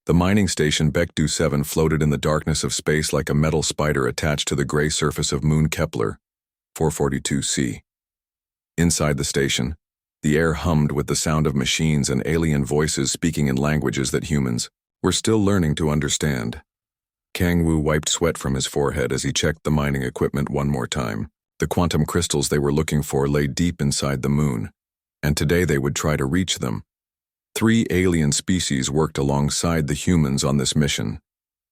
The mining station Bekdu 7 floated in the darkness of space like a metal spider attached to the gray surface of Moon Kepler 442c. Inside the station, the air hummed with the sound of machines and alien voices speaking in languages that humans were still learning to understand. Kang Wu wiped sweat from his forehead as he checked the mining equipment one more time. The quantum crystals they were looking for lay deep inside the moon, and today they would try to reach them. 3 alien species worked alongside the humans on this mission.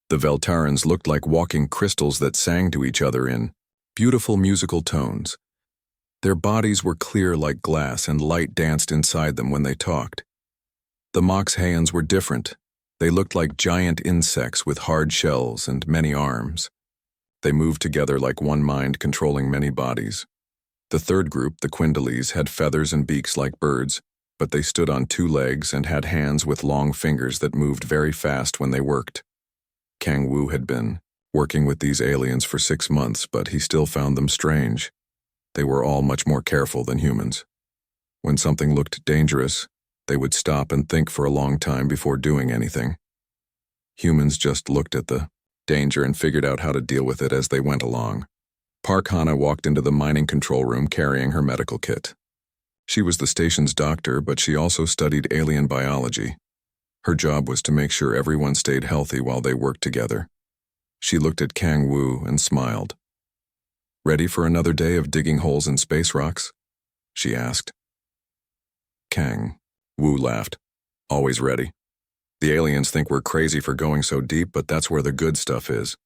The Veltarans looked like walking crystals that sang to each other in beautiful musical tones. Their bodies were clear like glass and light danced inside them when they talked. The Moxhayans were different. They looked like giant insects with hard shells and many arms. They moved together like one mind controlling many bodies. The third group, the Quindeles, had feathers and beaks like birds, but they stood on 2 legs and had hands with long fingers that moved very fast when they worked. Kang Wu had been working with these aliens for 6 months, but he still found them strange. They were all much more careful than humans. When something looked dangerous, they would stop and think for a long time before doing anything. Humans just looked at the danger and figured out how to deal with it as they went along. Park Hana walked into the mining control room carrying her medical kit. She was the station's doctor, but she also studied alien biology. Her job was to make sure everyone stayed healthy while they worked together. She looked at Kang Wu and smiled. "Ready for another day of digging holes in space rocks?" she asked. Kang Wu laughed. "Always ready. The aliens think we're crazy for going so deep, but that's where the good stuff is."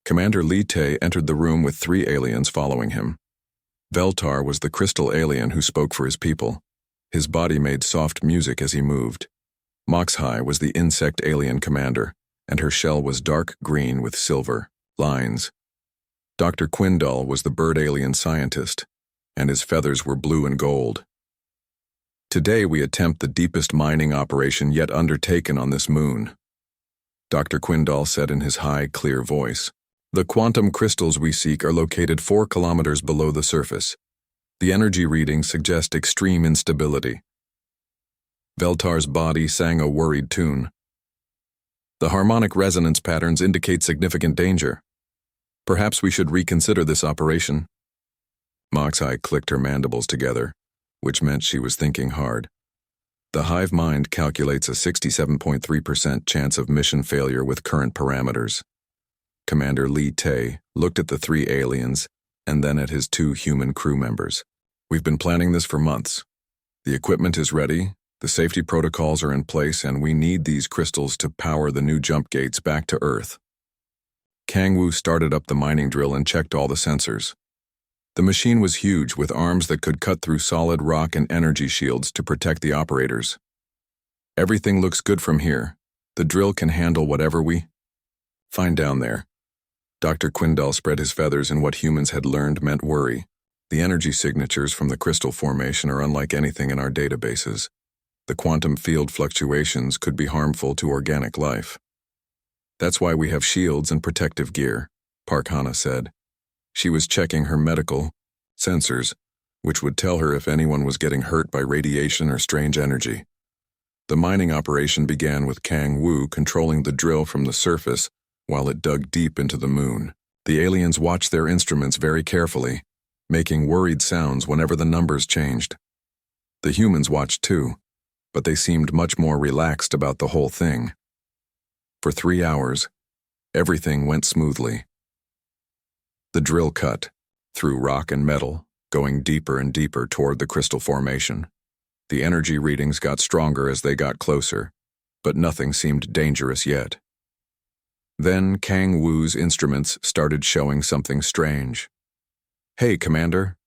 Commander Li Te entered the room with 3 aliens following him. Veltar was the crystal alien who spoke for his people. His body made soft music as he moved. Moxhai was the insect alien commander, and her shell was dark green with silver lines. Dr. Quindal was the bird alien scientist, and his feathers were blue and gold. "Today we attempt the deepest mining operation yet undertaken on this moon," Dr. Quindal said in his high, clear voice. "The quantum crystals we seek are located 4 kilometers below the surface. The energy readings suggest extreme instability." Veltar's body sang a worried tune. "The harmonic resonance patterns indicate significant danger. Perhaps we should reconsider this operation." Moxhai clicked her mandibles together, which meant she was thinking hard. The hive mind calculates a 67.3% chance of mission failure with current parameters. Commander Li Te looked at the 3 aliens and then at his 2 human crew members. "We've been planning this for months. The equipment is ready, the safety protocols are in place, and we need these crystals to power the new jump gates back to Earth." Kang Wu started up the mining drill and checked all the sensors. The machine was huge, with arms that could cut through solid rock and energy shields to protect the operators. "Everything looks good from here. The drill can handle whatever we find down there." Dr. Quindal spread his feathers in what humans had learned meant worry. "The energy signatures from the crystal formation are unlike anything in our databases. The quantum field fluctuations could be harmful to organic life. That's why we have shields and protective gear," Park Hana said. She was checking her medical sensors, which would tell her if anyone was getting hurt by radiation or strange energy. The mining operation began with Kang Wu controlling the drill from the surface while it dug deep into the moon. The aliens watched their instruments very carefully, making worried sounds whenever the numbers changed. The humans watched too, but they seemed much more relaxed about the whole thing. For 3 hours, everything went smoothly. The drill cut through rock and metal, going deeper and deeper toward the crystal formation. The energy readings got stronger as they got closer, but nothing seemed dangerous yet. Then Kang Wu's instruments started showing something strange. "Hey, Commander,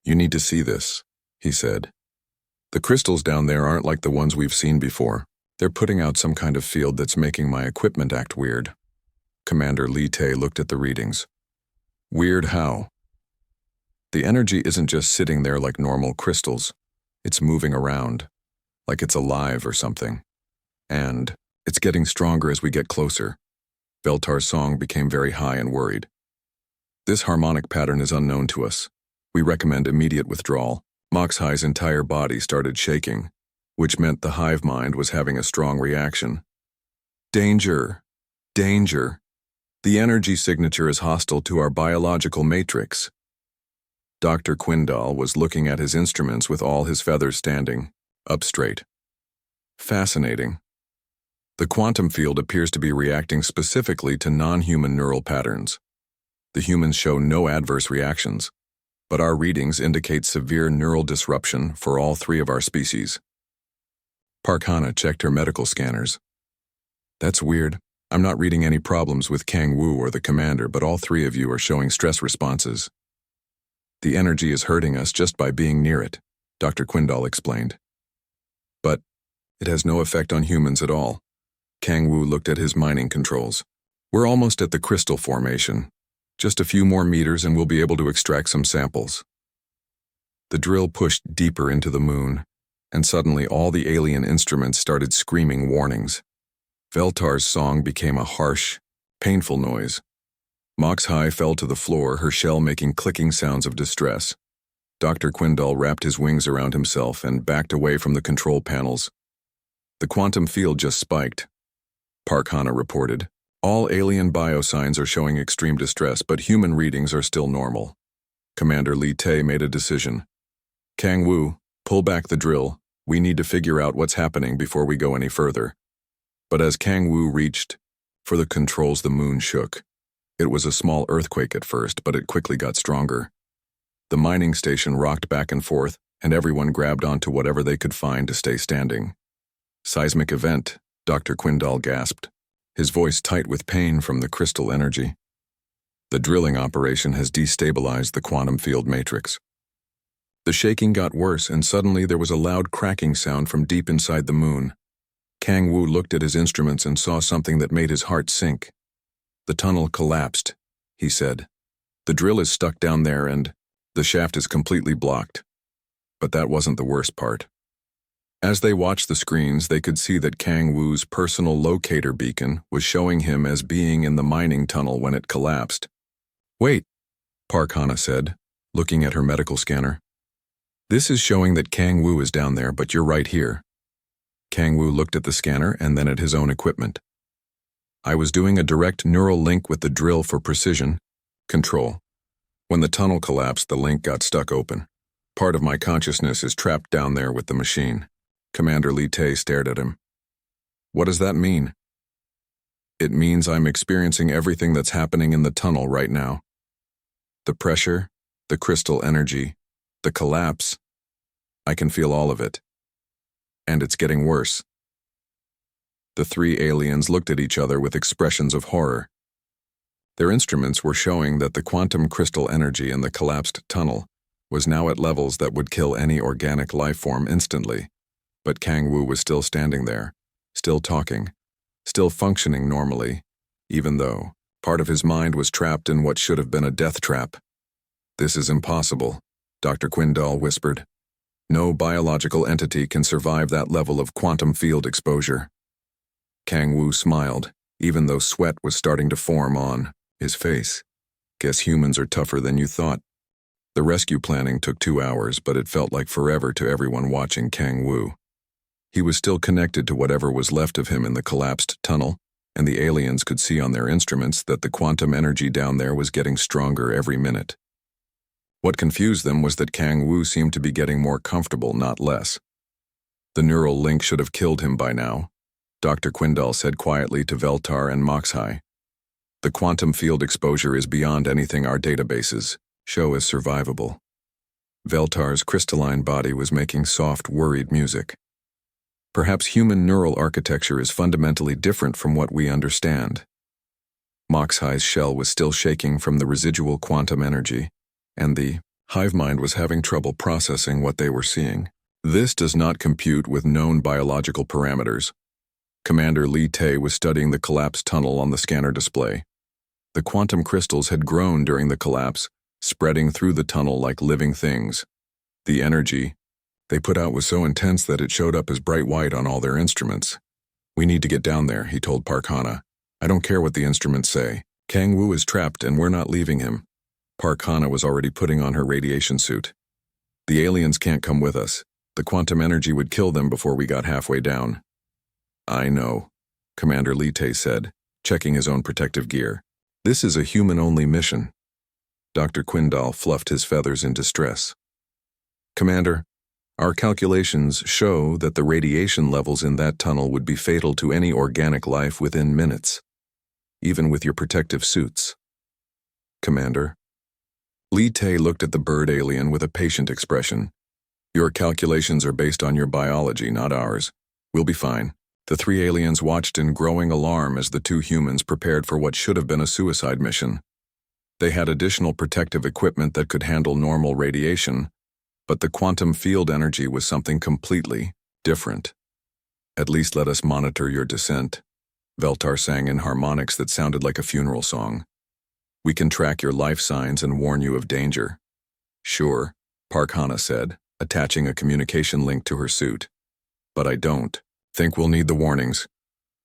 you need to see this," he said. "The crystals down there aren't like the ones we've seen before. They're putting out some kind of field that's making my equipment act weird." Commander Li Te looked at the readings. "Weird how?" "The energy isn't just sitting there like normal crystals. It's moving around, like it's alive or something. And it's getting stronger as we get closer." Veltar's song became very high and worried. "This harmonic pattern is unknown to us. We recommend immediate withdrawal." Moxhai's entire body started shaking, which meant the hive mind was having a strong reaction. Danger! Danger! The energy signature is hostile to our biological matrix. Dr. Quindal was looking at his instruments with all his feathers standing up straight. Fascinating. The quantum field appears to be reacting specifically to non-human neural patterns. The humans show no adverse reactions, but our readings indicate severe neural disruption for all three of our species. Parkhana checked her medical scanners. That's weird. I'm not reading any problems with Kang Wu or the commander, but all three of you are showing stress responses. The energy is hurting us just by being near it, Dr. Quindal explained. But it has no effect on humans at all. Kang Wu looked at his mining controls. We're almost at the crystal formation. Just a few more meters and we'll be able to extract some samples. The drill pushed deeper into the moon, and suddenly all the alien instruments started screaming warnings. Veltar's song became a harsh, painful noise. Moxhai fell to the floor, her shell making clicking sounds of distress. Dr. Quindal wrapped his wings around himself and backed away from the control panels. The quantum field just spiked, Parkhana reported. All alien biosigns are showing extreme distress, but human readings are still normal. Commander Li Te made a decision. Kang Wu, pull back the drill. We need to figure out what's happening before we go any further. But as Kang Wu reached for the controls, the moon shook. It was a small earthquake at first, but it quickly got stronger. The mining station rocked back and forth, and everyone grabbed onto whatever they could find to stay standing. Seismic event, Dr. Quindal gasped, his voice tight with pain from the crystal energy. The drilling operation has destabilized the quantum field matrix. The shaking got worse, and suddenly there was a loud cracking sound from deep inside the moon. Kang Wu looked at his instruments and saw something that made his heart sink. The tunnel collapsed, he said. The drill is stuck down there and the shaft is completely blocked. But that wasn't the worst part. As they watched the screens, they could see that Kang Wu's personal locator beacon was showing him as being in the mining tunnel when it collapsed. Wait, Parkhana said, looking at her medical scanner. This is showing that Kang Wu is down there, but you're right here. Kang Wu looked at the scanner and then at his own equipment. I was doing a direct neural link with the drill for precision control. When the tunnel collapsed, the link got stuck open. Part of my consciousness is trapped down there with the machine. Commander Li Te stared at him. What does that mean? It means I'm experiencing everything that's happening in the tunnel right now. The pressure, the crystal energy, the collapse. I can feel all of it. And it's getting worse. The three aliens looked at each other with expressions of horror. Their instruments were showing that the quantum crystal energy in the collapsed tunnel was now at levels that would kill any organic life form instantly. But Kang Wu was still standing there, still talking, still functioning normally, even though part of his mind was trapped in what should have been a death trap. This is impossible, Dr. Quindal whispered. No biological entity can survive that level of quantum field exposure. Kang Wu smiled, even though sweat was starting to form on his face. Guess humans are tougher than you thought. The rescue planning took 2 hours, but it felt like forever to everyone watching Kang Wu. He was still connected to whatever was left of him in the collapsed tunnel, and the aliens could see on their instruments that the quantum energy down there was getting stronger every minute. What confused them was that Kang Wu seemed to be getting more comfortable, not less. The neural link should have killed him by now, Dr. Quindal said quietly to Veltar and Moxhai. The quantum field exposure is beyond anything our databases show as survivable. Veltar's crystalline body was making soft, worried music. Perhaps human neural architecture is fundamentally different from what we understand. Moxhai's shell was still shaking from the residual quantum energy, and the hive mind was having trouble processing what they were seeing. This does not compute with known biological parameters. Commander Li Te was studying the collapsed tunnel on the scanner display. The quantum crystals had grown during the collapse, spreading through the tunnel like living things. The energy they put out was so intense that it showed up as bright white on all their instruments. We need to get down there, he told Parkhana. I don't care what the instruments say. Kang Wu is trapped and we're not leaving him. Parkhana was already putting on her radiation suit. The aliens can't come with us. The quantum energy would kill them before we got halfway down. I know, Commander Lee Tae said, checking his own protective gear. This is a human-only mission. Dr. Quindal fluffed his feathers in distress. Commander, our calculations show that the radiation levels in that tunnel would be fatal to any organic life within minutes, even with your protective suits. Commander. Lee Tae looked at the bird alien with a patient expression. Your calculations are based on your biology, not ours. We'll be fine. The three aliens watched in growing alarm as the two humans prepared for what should have been a suicide mission. They had additional protective equipment that could handle normal radiation, but the quantum field energy was something completely different. At least let us monitor your descent, Veltar sang in harmonics that sounded like a funeral song. We can track your life signs and warn you of danger. Sure, Park Hana said, attaching a communication link to her suit. But I don't think we'll need the warnings.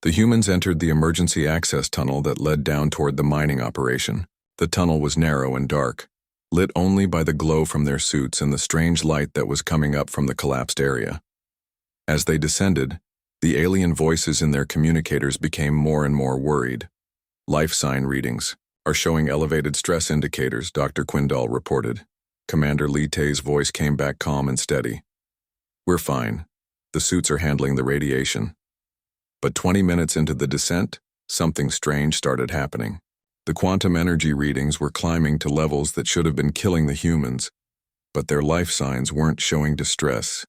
The humans entered the emergency access tunnel that led down toward the mining operation. The tunnel was narrow and dark, lit only by the glow from their suits and the strange light that was coming up from the collapsed area. As they descended, the alien voices in their communicators became more and more worried. Life sign readings are showing elevated stress indicators, Dr. Quindal reported. Commander Lee Tae's voice came back calm and steady. We're fine. The suits are handling the radiation. But 20 minutes into the descent, something strange started happening. The quantum energy readings were climbing to levels that should have been killing the humans, but their life signs weren't showing distress.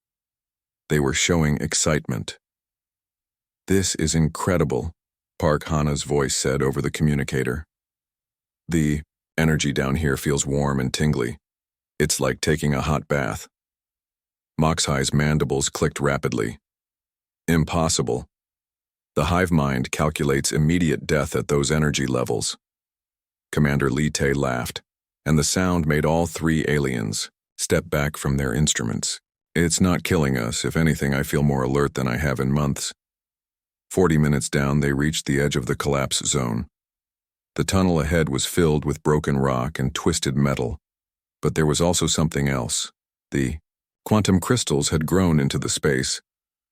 They were showing excitement. This is incredible, Park Hana's voice said over the communicator. The energy down here feels warm and tingly. It's like taking a hot bath. Moxhai's mandibles clicked rapidly. Impossible. The hive mind calculates immediate death at those energy levels. Commander Lee Tae laughed, and the sound made all three aliens step back from their instruments. It's not killing us. If anything, I feel more alert than I have in months. 40 minutes down, they reached the edge of the collapse zone. The tunnel ahead was filled with broken rock and twisted metal, but there was also something else. The quantum crystals had grown into the space,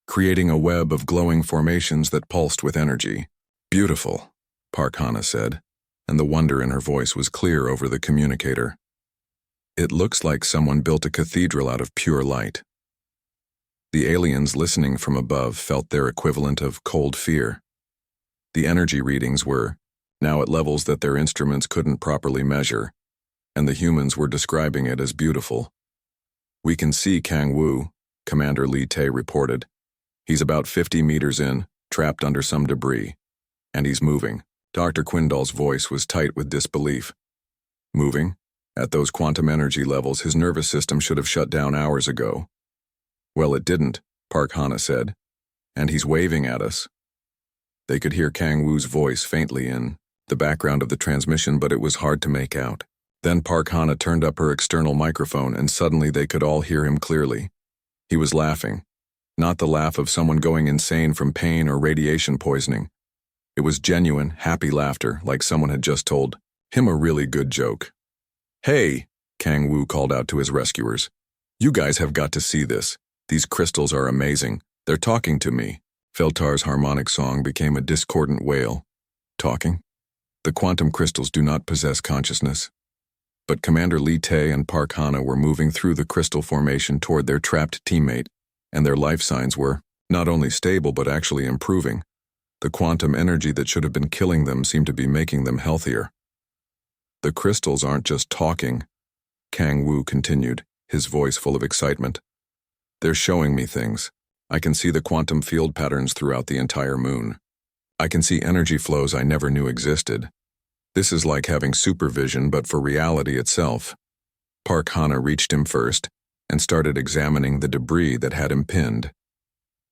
creating a web of glowing formations that pulsed with energy. Beautiful, Park Hana said, and the wonder in her voice was clear over the communicator. It looks like someone built a cathedral out of pure light. The aliens listening from above felt their equivalent of cold fear. The energy readings were now at levels that their instruments couldn't properly measure, and the humans were describing it as beautiful. We can see Kang Wu, Commander Lee Tae reported. He's about 50 meters in, trapped under some debris. And he's moving. Dr. Quindal's voice was tight with disbelief. Moving? At those quantum energy levels, his nervous system should have shut down hours ago. Well, it didn't, Park Hana said. And he's waving at us. They could hear Kang Wu's voice faintly in the background of the transmission, but it was hard to make out. Then Park Hana turned up her external microphone, and suddenly they could all hear him clearly. He was laughing. Not the laugh of someone going insane from pain or radiation poisoning. It was genuine, happy laughter, like someone had just told him a really good joke. Hey, Kang Wu called out to his rescuers. You guys have got to see this. These crystals are amazing. They're talking to me. Feltar's harmonic song became a discordant wail. Talking? The quantum crystals do not possess consciousness. But Commander Lee Tae and Park Hana were moving through the crystal formation toward their trapped teammate, and their life signs were not only stable but actually improving. The quantum energy that should have been killing them seemed to be making them healthier. The crystals aren't just talking, Kang Wu continued, his voice full of excitement. They're showing me things. I can see the quantum field patterns throughout the entire moon. I can see energy flows I never knew existed. This is like having supervision, but for reality itself. Park Hana reached him first and started examining the debris that had him pinned.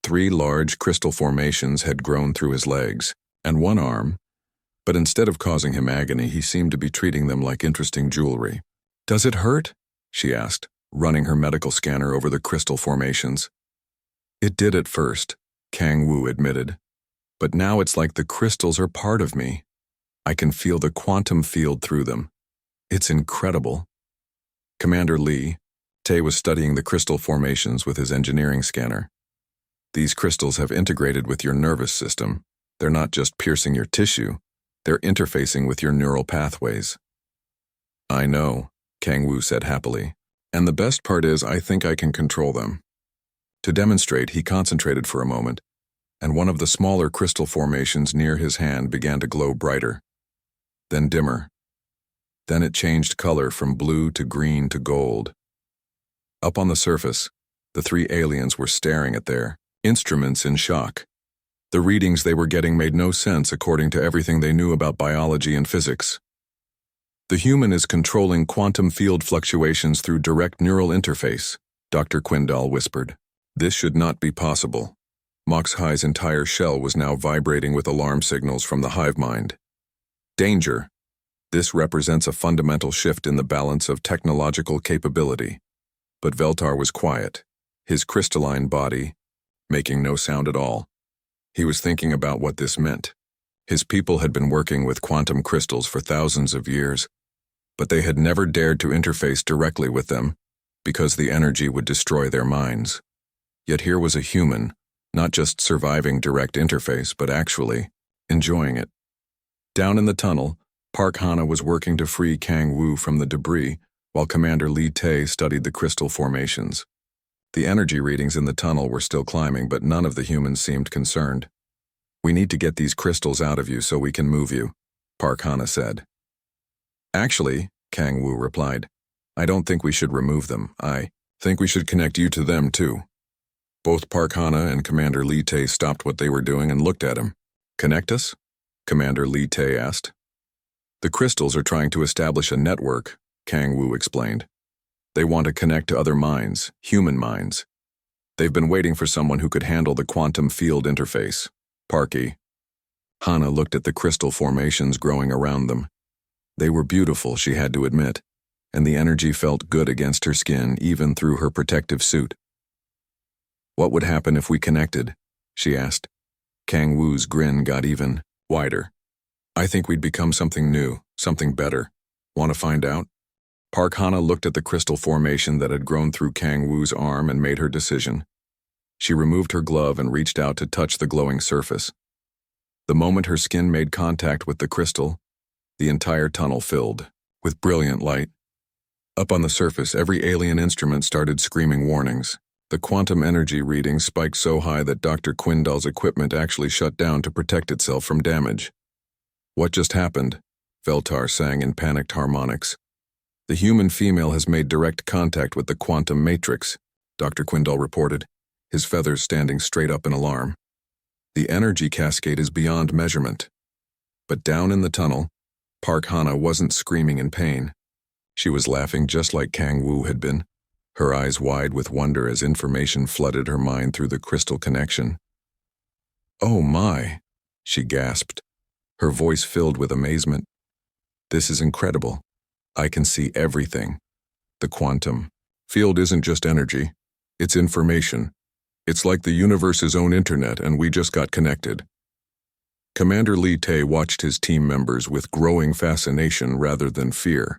3 large crystal formations had grown through his legs and one arm, but instead of causing him agony, he seemed to be treating them like interesting jewelry. Does it hurt? She asked, running her medical scanner over the crystal formations. It did at first, Kang Wu admitted, but now it's like the crystals are part of me. I can feel the quantum field through them. It's incredible. Commander Lee Tae was studying the crystal formations with his engineering scanner. These crystals have integrated with your nervous system. They're not just piercing your tissue, they're interfacing with your neural pathways. I know, Kang Wu said happily. And the best part is I think I can control them. To demonstrate, he concentrated for a moment, and one of the smaller crystal formations near his hand began to glow brighter, then dimmer. Then it changed color from blue to green to gold. Up on the surface, the three aliens were staring at their instruments in shock. The readings they were getting made no sense according to everything they knew about biology and physics. The human is controlling quantum field fluctuations through direct neural interface, Dr. Quindal whispered. This should not be possible. Mox High's entire shell was now vibrating with alarm signals from the hive mind. Danger. This represents a fundamental shift in the balance of technological capability. But Veltar was quiet, his crystalline body making no sound at all. He was thinking about what this meant. His people had been working with quantum crystals for thousands of years, but they had never dared to interface directly with them because the energy would destroy their minds. Yet here was a human, not just surviving direct interface, but actually enjoying it. Down in the tunnel, Park Hana was working to free Kang Wu from the debris, while Commander Li Tay studied the crystal formations. The energy readings in the tunnel were still climbing, but none of the humans seemed concerned. We need to get these crystals out of you so we can move you, Park Hana said. Actually, Kang Wu replied, I don't think we should remove them. I think we should connect you to them too. Both Park Hana and Commander Li Tay stopped what they were doing and looked at him. Connect us? Commander Li Tay asked. The crystals are trying to establish a network, Kang Wu explained. They want to connect to other minds, human minds. They've been waiting for someone who could handle the quantum field interface. Parky. Hana looked at the crystal formations growing around them. They were beautiful, she had to admit, and the energy felt good against her skin even through her protective suit. What would happen if we connected? She asked. Kang Wu's grin got even wider. I think we'd become something new, something better. Want to find out? Park Hana looked at the crystal formation that had grown through Kang Wu's arm and made her decision. She removed her glove and reached out to touch the glowing surface. The moment her skin made contact with the crystal, the entire tunnel filled with brilliant light. Up on the surface, every alien instrument started screaming warnings. The quantum energy readings spiked so high that Dr. Quindal's equipment actually shut down to protect itself from damage. What just happened? Veltar sang in panicked harmonics. The human female has made direct contact with the quantum matrix, Dr. Quindal reported, his feathers standing straight up in alarm. The energy cascade is beyond measurement. But down in the tunnel, Park Hana wasn't screaming in pain. She was laughing just like Kang Wu had been, her eyes wide with wonder as information flooded her mind through the crystal connection. Oh my, she gasped, her voice filled with amazement. This is incredible. I can see everything. The quantum field isn't just energy, it's information. It's like the universe's own internet, and we just got connected. Commander Li Tay watched his team members with growing fascination rather than fear.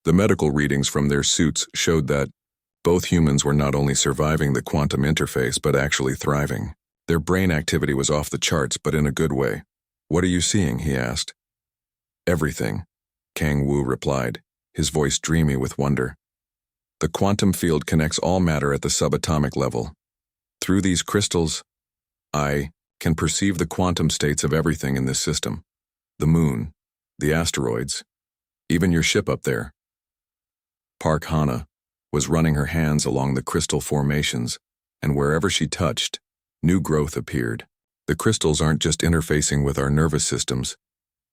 The medical readings from their suits showed that both humans were not only surviving the quantum interface but actually thriving. Their brain activity was off the charts, but in a good way. What are you seeing? He asked. Everything, Kang Wu replied, his voice dreamy with wonder. The quantum field connects all matter at the subatomic level. Through these crystals, I can perceive the quantum states of everything in this system. The moon, the asteroids, even your ship up there. Park Hana was running her hands along the crystal formations, and wherever she touched, new growth appeared. The crystals aren't just interfacing with our nervous systems,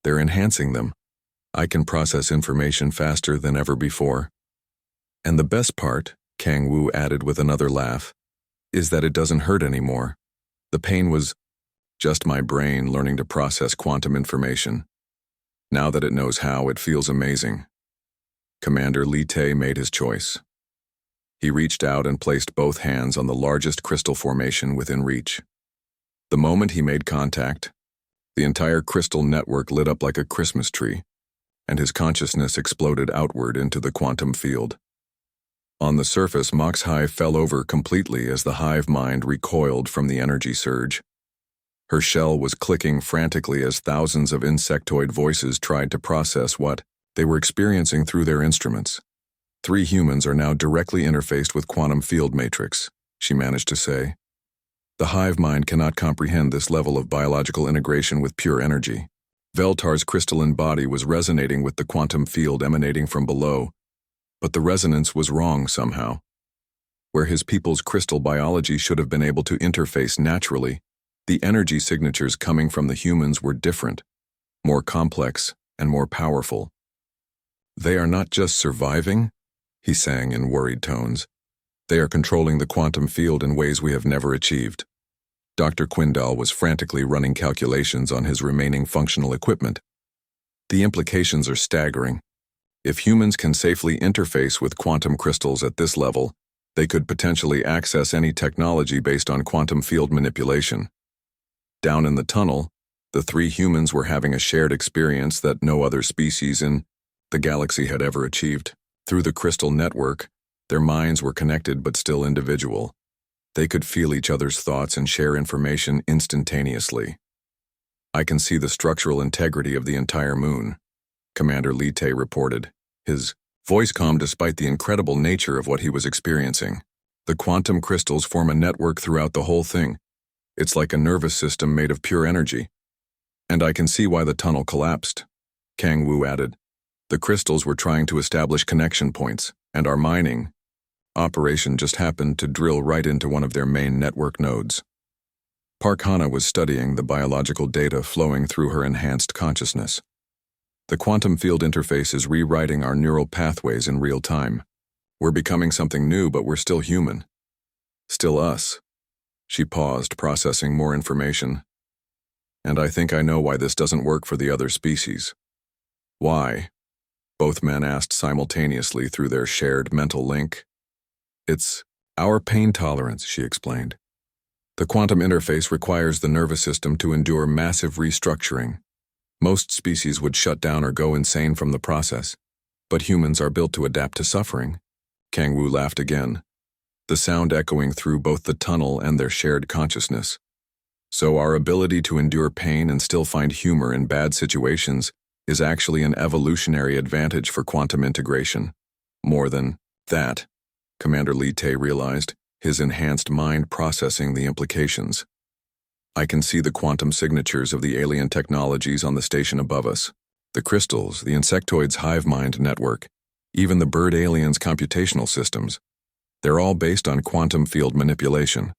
they're enhancing them. I can process information faster than ever before. And the best part, Kang Wu added with another laugh, is that it doesn't hurt anymore. The pain was just my brain learning to process quantum information. Now that it knows how, it feels amazing. Commander Li Tay made his choice. He reached out and placed both hands on the largest crystal formation within reach. The moment he made contact, the entire crystal network lit up like a Christmas tree, and his consciousness exploded outward into the quantum field. On the surface, Mox Hive fell over completely as the hive mind recoiled from the energy surge. Her shell was clicking frantically as thousands of insectoid voices tried to process what they were experiencing through their instruments. 3 humans are now directly interfaced with quantum field matrix, she managed to say. The hive mind cannot comprehend this level of biological integration with pure energy. Veltar's crystalline body was resonating with the quantum field emanating from below, but the resonance was wrong somehow. Where his people's crystal biology should have been able to interface naturally, the energy signatures coming from the humans were different, more complex, and more powerful. They are not just surviving, he sang in worried tones. They are controlling the quantum field in ways we have never achieved. Dr. Quindal was frantically running calculations on his remaining functional equipment. The implications are staggering. If humans can safely interface with quantum crystals at this level, they could potentially access any technology based on quantum field manipulation. Down in the tunnel, the 3 humans were having a shared experience that no other species in the galaxy had ever achieved. Through the crystal network, their minds were connected but still individual. They could feel each other's thoughts and share information instantaneously. I can see the structural integrity of the entire moon, Commander Lite reported, his voice calm despite the incredible nature of what he was experiencing. The quantum crystals form a network throughout the whole thing. It's like a nervous system made of pure energy. And I can see why the tunnel collapsed, Kang Wu added. The crystals were trying to establish connection points, and our mining operation just happened to drill right into one of their main network nodes. Park Hana was studying the biological data flowing through her enhanced consciousness. The quantum field interface is rewriting our neural pathways in real time. We're becoming something new, but we're still human. Still us. She paused, processing more information. And I think I know why this doesn't work for the other species. Why? Both men asked simultaneously through their shared mental link. It's our pain tolerance, she explained. The quantum interface requires the nervous system to endure massive restructuring. Most species would shut down or go insane from the process, but humans are built to adapt to suffering. Kang Wu laughed again, the sound echoing through both the tunnel and their shared consciousness. So our ability to endure pain and still find humor in bad situations is actually an evolutionary advantage for quantum integration. More than that, Commander Lite realized, his enhanced mind processing the implications. I can see the quantum signatures of the alien technologies on the station above us. The crystals, the insectoids' hive mind network, even the bird aliens' computational systems. They're all based on quantum field manipulation.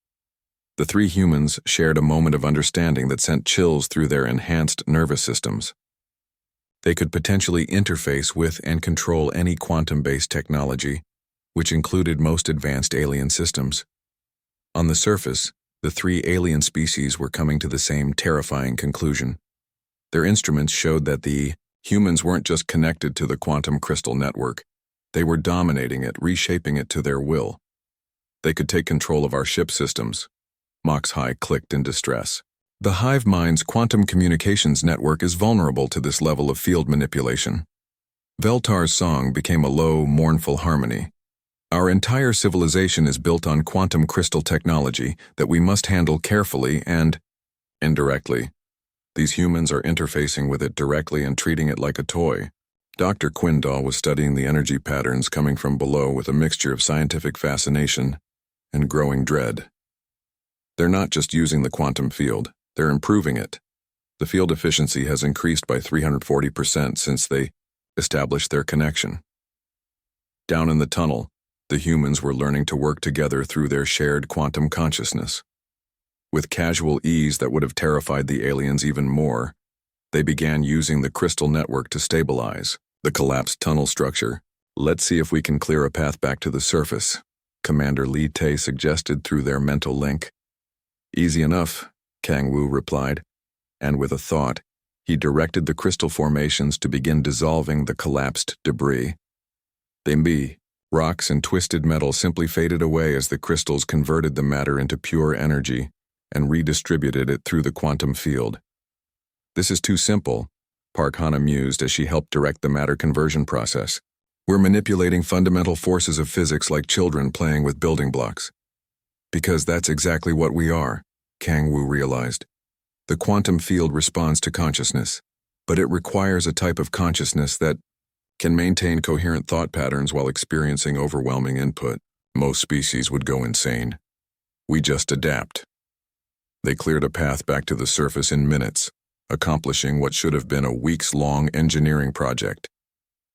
The 3 humans shared a moment of understanding that sent chills through their enhanced nervous systems. They could potentially interface with and control any quantum-based technology, which included most advanced alien systems. On the surface, the 3 alien species were coming to the same terrifying conclusion. Their instruments showed that the humans weren't just connected to the quantum crystal network. They were dominating it, reshaping it to their will. They could take control of our ship systems. Mox High clicked in distress. The hive mind's quantum communications network is vulnerable to this level of field manipulation. Veltar's song became a low, mournful harmony. Our entire civilization is built on quantum crystal technology that we must handle carefully and indirectly. These humans are interfacing with it directly and treating it like a toy. Dr. Quindal was studying the energy patterns coming from below with a mixture of scientific fascination and growing dread. They're not just using the quantum field, they're improving it. The field efficiency has increased by 340% since they established their connection. Down in the tunnel, the humans were learning to work together through their shared quantum consciousness. With casual ease that would have terrified the aliens even more, they began using the crystal network to stabilize the collapsed tunnel structure. Let's see if we can clear a path back to the surface, Commander Lite suggested through their mental link. Easy enough, Kang Wu replied, and with a thought, he directed the crystal formations to begin dissolving the collapsed debris. Rocks and twisted metal simply faded away as the crystals converted the matter into pure energy and redistributed it through the quantum field. This is too simple, Park Hana mused as she helped direct the matter conversion process. We're manipulating fundamental forces of physics like children playing with building blocks. Because that's exactly what we are, Kang Wu realized. The quantum field responds to consciousness, but it requires a type of consciousness that can maintain coherent thought patterns while experiencing overwhelming input. Most species would go insane. We just adapt. They cleared a path back to the surface in minutes, accomplishing what should have been a weeks-long engineering project.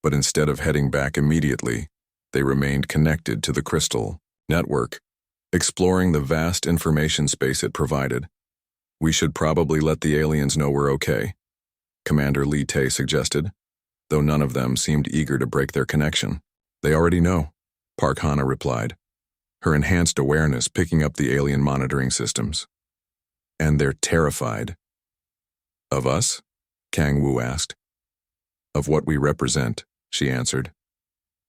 But instead of heading back immediately, they remained connected to the crystal network, exploring the vast information space it provided. We should probably let the aliens know we're okay, Commander Lee Tay suggested, though none of them seemed eager to break their connection. They already know, Park Hana replied, her enhanced awareness picking up the alien monitoring systems. And they're terrified. Of us? Kang Wu asked. Of what we represent, she answered.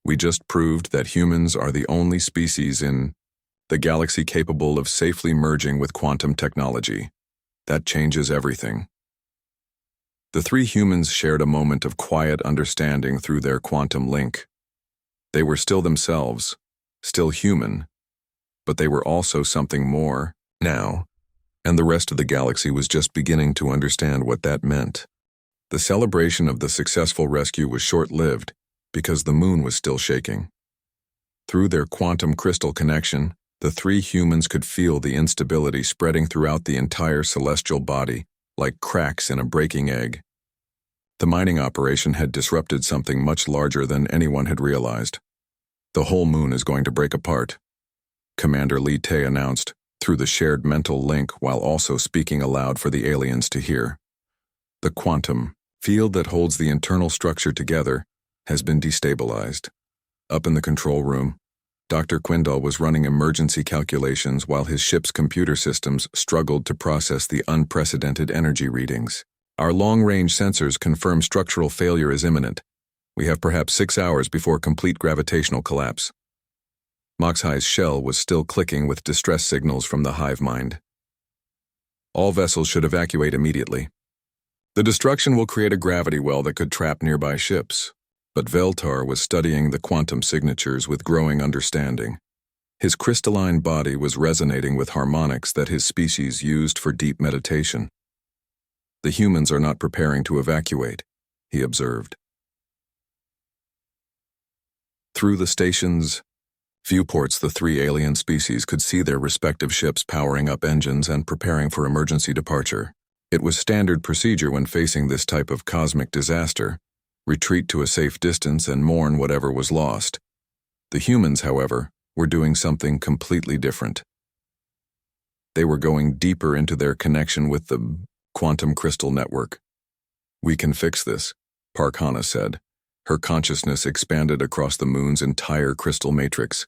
We just proved that humans are the only species in the galaxy capable of safely merging with quantum technology. That changes everything. The three humans shared a moment of quiet understanding through their quantum link. They were still themselves, still human, but they were also something more now, and the rest of the galaxy was just beginning to understand what that meant. The celebration of the successful rescue was short-lived because the moon was still shaking. Through their quantum crystal connection, the three humans could feel the instability spreading throughout the entire celestial body, like cracks in a breaking egg. The mining operation had disrupted something much larger than anyone had realized. The whole moon is going to break apart, Commander Lee Tay announced through the shared mental link while also speaking aloud for the aliens to hear. The quantum field that holds the internal structure together has been destabilized. Up in the control room, Dr. Quindall was running emergency calculations while his ship's computer systems struggled to process the unprecedented energy readings. Our long-range sensors confirm structural failure is imminent. We have perhaps 6 hours before complete gravitational collapse. Moxhai's shell was still clicking with distress signals from the hive mind. All vessels should evacuate immediately. The destruction will create a gravity well that could trap nearby ships. But Veltar was studying the quantum signatures with growing understanding. His crystalline body was resonating with harmonics that his species used for deep meditation. The humans are not preparing to evacuate, he observed. Through the station's viewports, the three alien species could see their respective ships powering up engines and preparing for emergency departure. It was standard procedure when facing this type of cosmic disaster: retreat to a safe distance and mourn whatever was lost. The humans, however, were doing something completely different. They were going deeper into their connection with the quantum crystal network. We can fix this, Park Hana said. Her consciousness expanded across the moon's entire crystal matrix.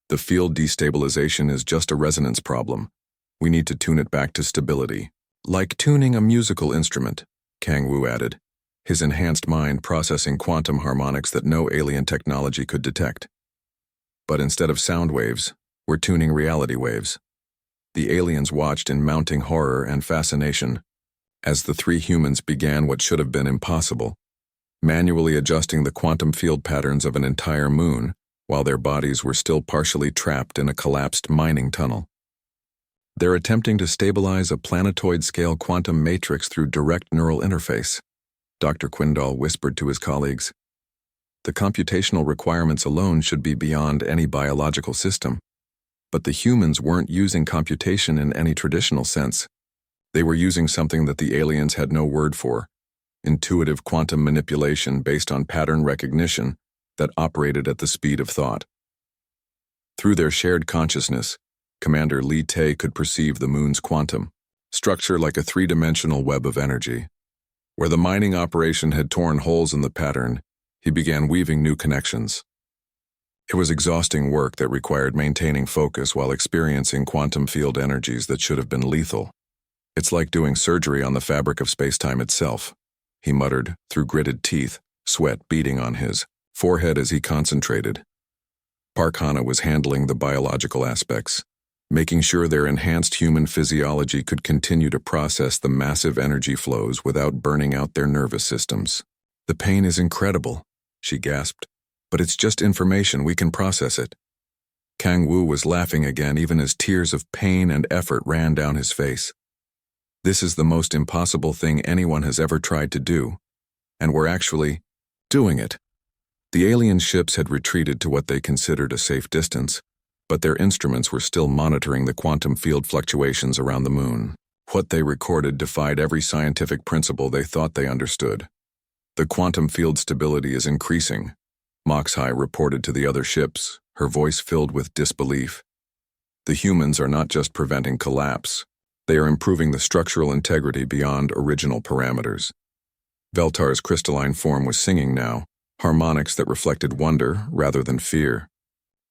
The field destabilization is just a resonance problem. We need to tune it back to stability. Like tuning a musical instrument, Kang Wu added, his enhanced mind processing quantum harmonics that no alien technology could detect. But instead of sound waves, we're tuning reality waves. The aliens watched in mounting horror and fascination as the three humans began what should have been impossible, manually adjusting the quantum field patterns of an entire moon while their bodies were still partially trapped in a collapsed mining tunnel. They're attempting to stabilize a planetoid-scale quantum matrix through direct neural interface, Dr. Quindall whispered to his colleagues. The computational requirements alone should be beyond any biological system. But the humans weren't using computation in any traditional sense. They were using something that the aliens had no word for: intuitive quantum manipulation based on pattern recognition that operated at the speed of thought. Through their shared consciousness, Commander Lee Tay could perceive the moon's quantum structure like a three-dimensional web of energy. Where the mining operation had torn holes in the pattern, he began weaving new connections. It was exhausting work that required maintaining focus while experiencing quantum field energies that should have been lethal. It's like doing surgery on the fabric of space-time itself, he muttered through gritted teeth, sweat beading on his forehead as he concentrated. Park Hana was handling the biological aspects, making sure their enhanced human physiology could continue to process the massive energy flows without burning out their nervous systems. The pain is incredible, she gasped, but it's just information, we can process it. Kang Wu was laughing again even as tears of pain and effort ran down his face. This is the most impossible thing anyone has ever tried to do, and we're actually doing it. The alien ships had retreated to what they considered a safe distance, but their instruments were still monitoring the quantum field fluctuations around the moon. What they recorded defied every scientific principle they thought they understood. The quantum field stability is increasing, Moxhai reported to the other ships, her voice filled with disbelief. The humans are not just preventing collapse, they are improving the structural integrity beyond original parameters. Veltar's crystalline form was singing now, harmonics that reflected wonder rather than fear.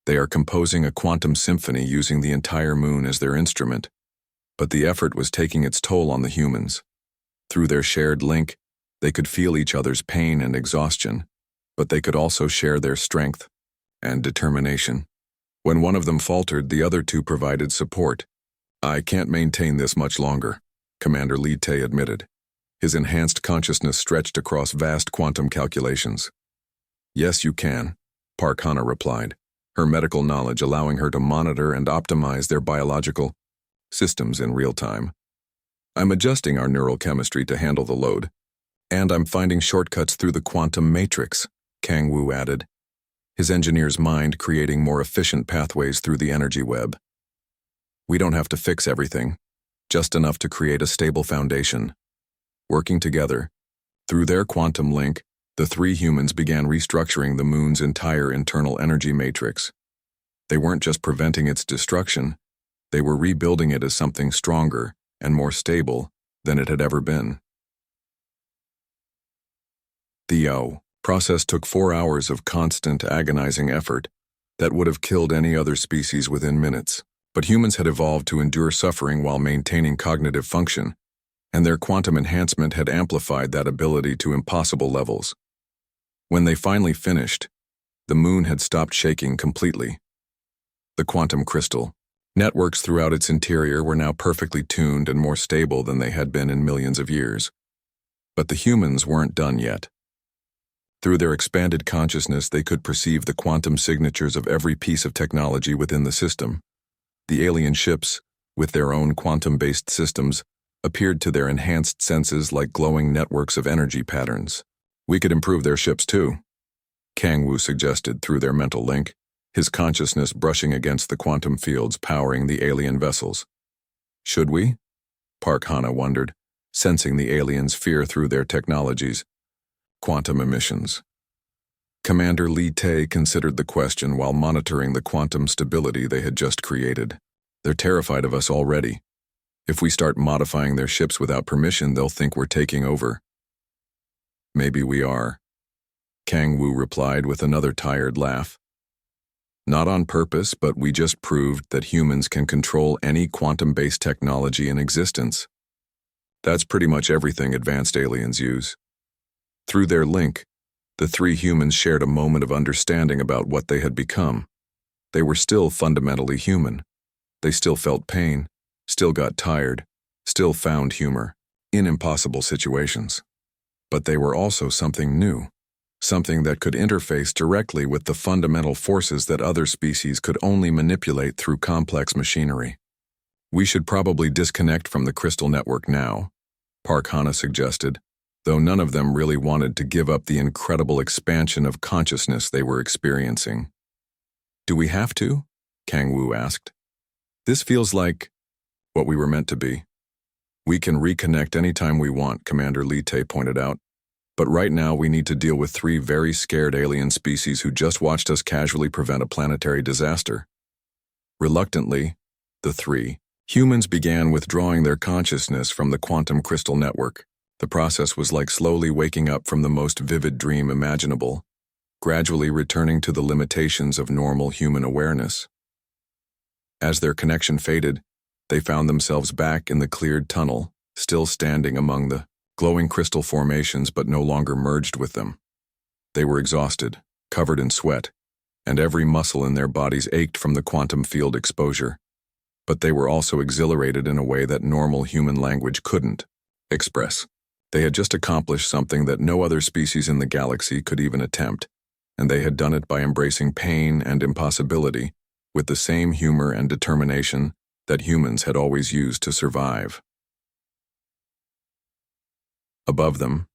They are composing a quantum symphony using the entire moon as their instrument. But the effort was taking its toll on the humans. Through their shared link, they could feel each other's pain and exhaustion, but they could also share their strength and determination. When one of them faltered, the other two provided support. "I can't maintain this much longer," Commander Li Te admitted. His enhanced consciousness stretched across vast quantum calculations. "Yes, you can," Park Hana replied, her medical knowledge allowing her to monitor and optimize their biological systems in real time. "I'm adjusting our neural chemistry to handle the load, and I'm finding shortcuts through the quantum matrix," Kang Wu added, his engineer's mind creating more efficient pathways through the energy web. "We don't have to fix everything, just enough to create a stable foundation." Working together, through their quantum link, the three humans began restructuring the moon's entire internal energy matrix. They weren't just preventing its destruction, they were rebuilding it as something stronger and more stable than it had ever been. The process took 4 hours of constant, agonizing effort that would have killed any other species within minutes. But humans had evolved to endure suffering while maintaining cognitive function, and their quantum enhancement had amplified that ability to impossible levels. When they finally finished, the moon had stopped shaking completely. The quantum crystal networks throughout its interior were now perfectly tuned and more stable than they had been in millions of years. But the humans weren't done yet. Through their expanded consciousness, they could perceive the quantum signatures of every piece of technology within the system. The alien ships, with their own quantum-based systems, appeared to their enhanced senses like glowing networks of energy patterns. "We could improve their ships too," Kang Wu suggested through their mental link, his consciousness brushing against the quantum fields powering the alien vessels. "Should we?" Park Hana wondered, sensing the aliens' fear through their technologies. Quantum emissions. Commander Li Te considered the question while monitoring the quantum stability they had just created. "They're terrified of us already. If we start modifying their ships without permission, they'll think we're taking over." "Maybe we are," Kang Wu replied with another tired laugh. "Not on purpose, but we just proved that humans can control any quantum-based technology in existence. That's pretty much everything advanced aliens use." Through their link, the three humans shared a moment of understanding about what they had become. They were still fundamentally human. They still felt pain, still got tired, still found humor in impossible situations. But they were also something new, something that could interface directly with the fundamental forces that other species could only manipulate through complex machinery. "We should probably disconnect from the crystal network now," Park Hana suggested, though none of them really wanted to give up the incredible expansion of consciousness they were experiencing. "Do we have to?" Kang Wu asked. "This feels like what we were meant to be." "We can reconnect anytime we want," Commander Li Te pointed out. "But right now we need to deal with 3 very scared alien species who just watched us casually prevent a planetary disaster." Reluctantly, the 3 humans began withdrawing their consciousness from the quantum crystal network. The process was like slowly waking up from the most vivid dream imaginable, gradually returning to the limitations of normal human awareness. As their connection faded, they found themselves back in the cleared tunnel, still standing among the glowing crystal formations but no longer merged with them. They were exhausted, covered in sweat, and every muscle in their bodies ached from the quantum field exposure. But they were also exhilarated in a way that normal human language couldn't express. They had just accomplished something that no other species in the galaxy could even attempt, and they had done it by embracing pain and impossibility with the same humor and determination that humans had always used to survive. Above them,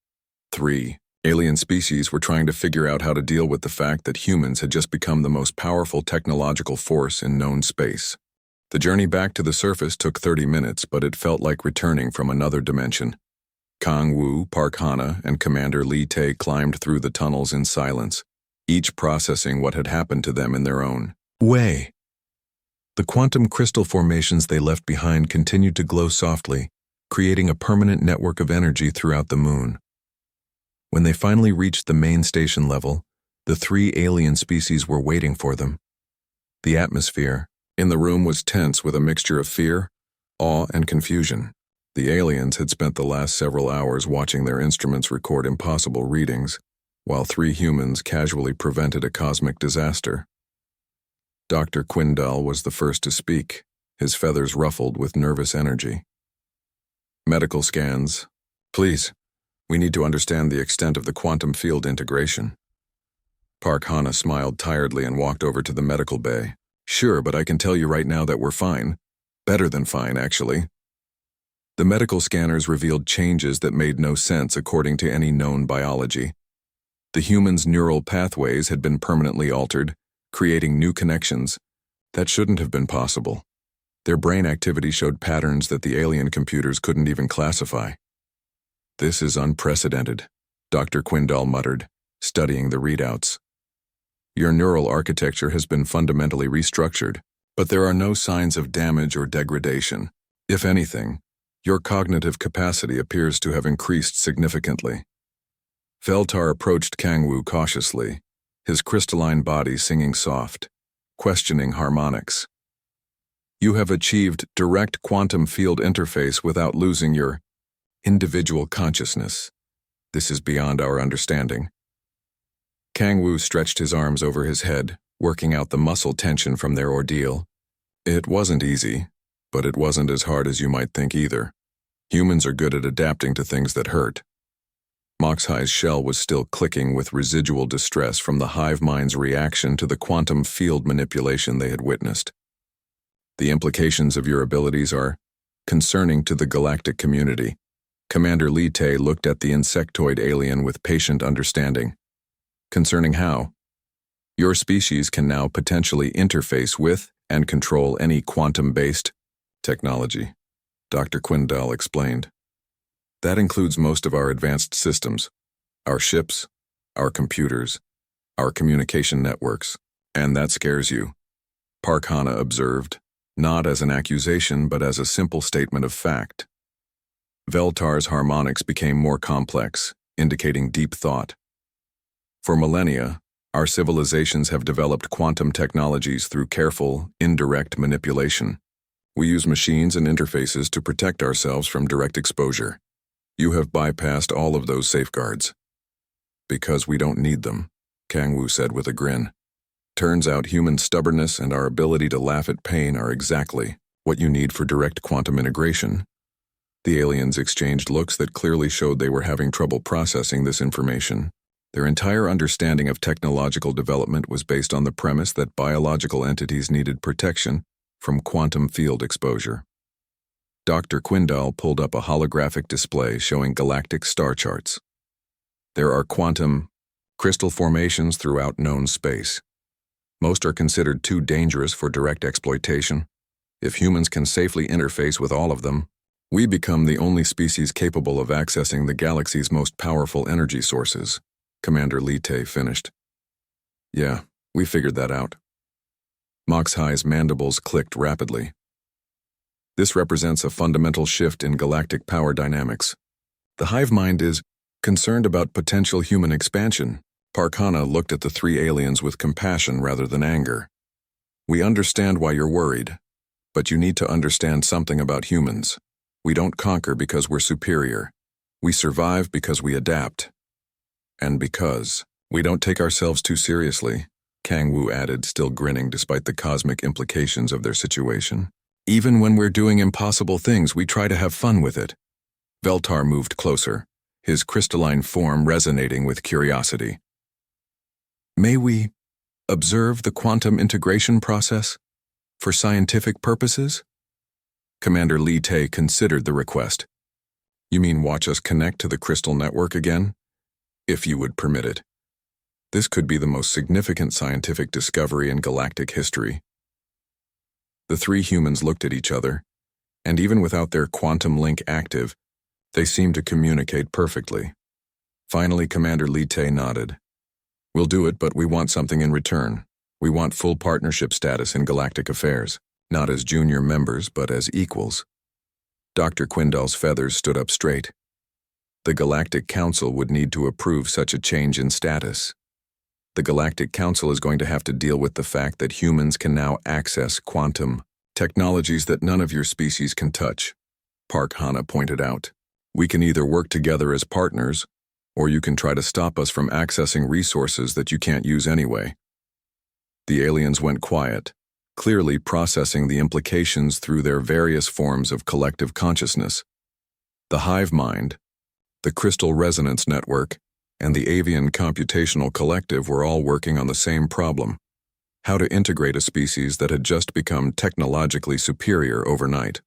3 alien species were trying to figure out how to deal with the fact that humans had just become the most powerful technological force in known space. The journey back to the surface took 30 minutes, but it felt like returning from another dimension. Kang Wu, Park Hana, and Commander Lee Tae climbed through the tunnels in silence, each processing what had happened to them in their own way. The quantum crystal formations they left behind continued to glow softly, creating a permanent network of energy throughout the moon. When they finally reached the main station level, the 3 alien species were waiting for them. The atmosphere in the room was tense with a mixture of fear, awe, and confusion. The aliens had spent the last several hours watching their instruments record impossible readings, while 3 humans casually prevented a cosmic disaster. Dr. Quindal was the first to speak, his feathers ruffled with nervous energy. Medical scans. Please, we need to understand the extent of the quantum field integration. Park Hana smiled tiredly and walked over to the medical bay. Sure, but I can tell you right now that we're fine. Better than fine, actually. The medical scanners revealed changes that made no sense according to any known biology. The humans' neural pathways had been permanently altered, creating new connections that shouldn't have been possible. Their brain activity showed patterns that the alien computers couldn't even classify. This is unprecedented, Dr. Quindal muttered, studying the readouts. Your neural architecture has been fundamentally restructured, but there are no signs of damage or degradation. If anything, your cognitive capacity appears to have increased significantly. Veltar approached Kangwoo cautiously, his crystalline body singing soft, questioning harmonics. You have achieved direct quantum field interface without losing your individual consciousness. This is beyond our understanding. Kangwoo stretched his arms over his head, working out the muscle tension from their ordeal. It wasn't easy, but it wasn't as hard as you might think either. Humans are good at adapting to things that hurt. Moxhi's shell was still clicking with residual distress from the hive mind's reaction to the quantum field manipulation they had witnessed. The implications of your abilities are concerning to the galactic community. Commander Lee Tae looked at the insectoid alien with patient understanding. Concerning how? Your species can now potentially interface with and control any quantum-based technology, Dr. Quindal explained. That includes most of our advanced systems, our ships, our computers, our communication networks, and that scares you, Park Hana observed, not as an accusation but as a simple statement of fact. Veltar's harmonics became more complex, indicating deep thought. For millennia, our civilizations have developed quantum technologies through careful, indirect manipulation. We use machines and interfaces to protect ourselves from direct exposure. You have bypassed all of those safeguards. Because we don't need them, Kangwoo said with a grin. Turns out human stubbornness and our ability to laugh at pain are exactly what you need for direct quantum integration. The aliens exchanged looks that clearly showed they were having trouble processing this information. Their entire understanding of technological development was based on the premise that biological entities needed protection from quantum field exposure. Dr. Quindal pulled up a holographic display showing galactic star charts. There are quantum crystal formations throughout known space. Most are considered too dangerous for direct exploitation. If humans can safely interface with all of them, we become the only species capable of accessing the galaxy's most powerful energy sources, Commander Lee Tae finished. Yeah, we figured that out. Moxhi's mandibles clicked rapidly. This represents a fundamental shift in galactic power dynamics. The hive mind is concerned about potential human expansion. Park Hana looked at the 3 aliens with compassion rather than anger. We understand why you're worried, but you need to understand something about humans. We don't conquer because we're superior. We survive because we adapt. And because we don't take ourselves too seriously, Kangwoo added, still grinning despite the cosmic implications of their situation. Even when we're doing impossible things, we try to have fun with it. Veltar moved closer, his crystalline form resonating with curiosity. May we observe the quantum integration process for scientific purposes? Commander Lee Tae considered the request. You mean watch us connect to the crystal network again? If you would permit it. This could be the most significant scientific discovery in galactic history. The three humans looked at each other, and even without their quantum link active, they seemed to communicate perfectly. Finally, Commander Lite nodded. We'll do it, but we want something in return. We want full partnership status in galactic affairs, not as junior members, but as equals. Dr. Quindal's feathers stood up straight. The Galactic Council would need to approve such a change in status. The Galactic Council is going to have to deal with the fact that humans can now access quantum technologies that none of your species can touch, Park Hana pointed out. We can either work together as partners, or you can try to stop us from accessing resources that you can't use anyway. The aliens went quiet, clearly processing the implications through their various forms of collective consciousness. The hive mind, the crystal resonance network, and the avian computational collective were all working on the same problem: how to integrate a species that had just become technologically superior overnight.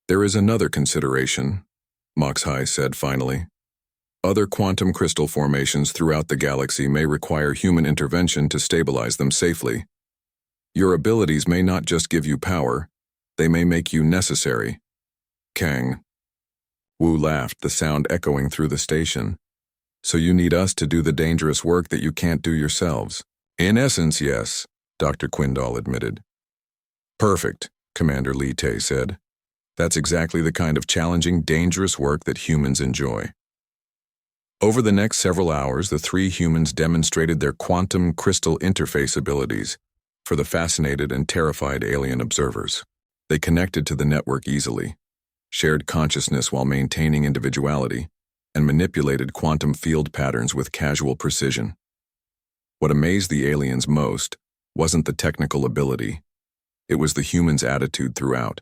There is another consideration, Moxhai said finally. Other quantum crystal formations throughout the galaxy may require human intervention to stabilize them safely. Your abilities may not just give you power, they may make you necessary. Kang. Wu laughed, the sound echoing through the station. So you need us to do the dangerous work that you can't do yourselves. In essence, yes, Dr. Quindal admitted. Perfect, Commander Lite said. That's exactly the kind of challenging, dangerous work that humans enjoy. Over the next several hours, the three humans demonstrated their quantum crystal interface abilities for the fascinated and terrified alien observers. They connected to the network easily, shared consciousness while maintaining individuality, and manipulated quantum field patterns with casual precision. What amazed the aliens most wasn't the technical ability. It was the humans' attitude throughout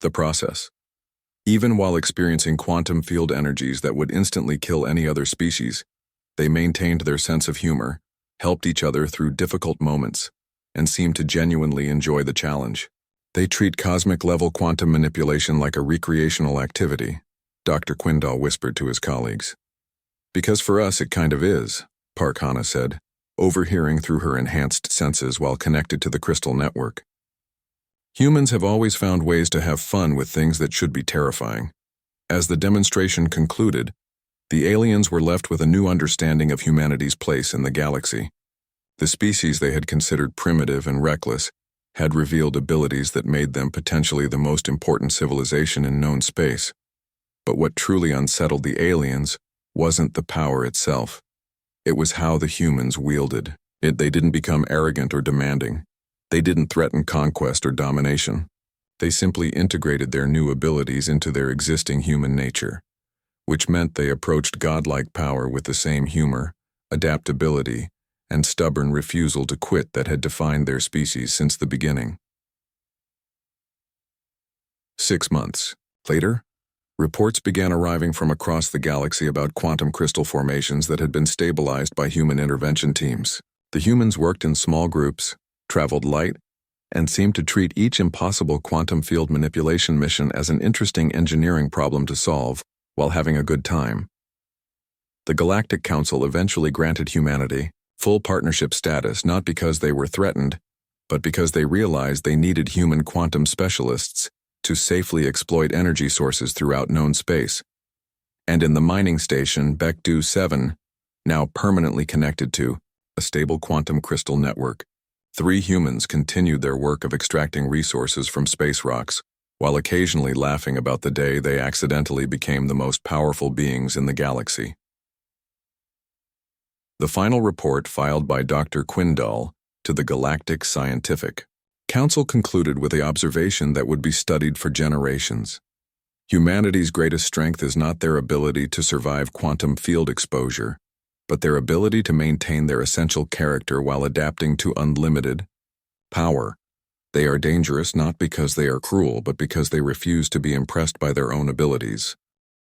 the process. Even while experiencing quantum field energies that would instantly kill any other species, they maintained their sense of humor, helped each other through difficult moments, and seemed to genuinely enjoy the challenge. They treat cosmic-level quantum manipulation like a recreational activity, Dr. Quindal whispered to his colleagues. Because for us it kind of is, Park Hana said, overhearing through her enhanced senses while connected to the crystal network. Humans have always found ways to have fun with things that should be terrifying. As the demonstration concluded, the aliens were left with a new understanding of humanity's place in the galaxy. The species they had considered primitive and reckless had revealed abilities that made them potentially the most important civilization in known space. But what truly unsettled the aliens wasn't the power itself. It was how the humans wielded it. They didn't become arrogant or demanding. They didn't threaten conquest or domination. They simply integrated their new abilities into their existing human nature, which meant they approached godlike power with the same humor, adaptability, and stubborn refusal to quit that had defined their species since the beginning. 6 months later, reports began arriving from across the galaxy about quantum crystal formations that had been stabilized by human intervention teams. The humans worked in small groups, traveled light, and seemed to treat each impossible quantum field manipulation mission as an interesting engineering problem to solve while having a good time. The Galactic Council eventually granted humanity full partnership status not because they were threatened, but because they realized they needed human quantum specialists to safely exploit energy sources throughout known space. And in the mining station Bekdu 7, now permanently connected to a stable quantum crystal network, 3 humans continued their work of extracting resources from space rocks, while occasionally laughing about the day they accidentally became the most powerful beings in the galaxy. The final report filed by Dr. Quindal to the Galactic Scientific Council concluded with the observation that would be studied for generations. Humanity's greatest strength is not their ability to survive quantum field exposure, but their ability to maintain their essential character while adapting to unlimited power. They are dangerous not because they are cruel, but because they refuse to be impressed by their own abilities.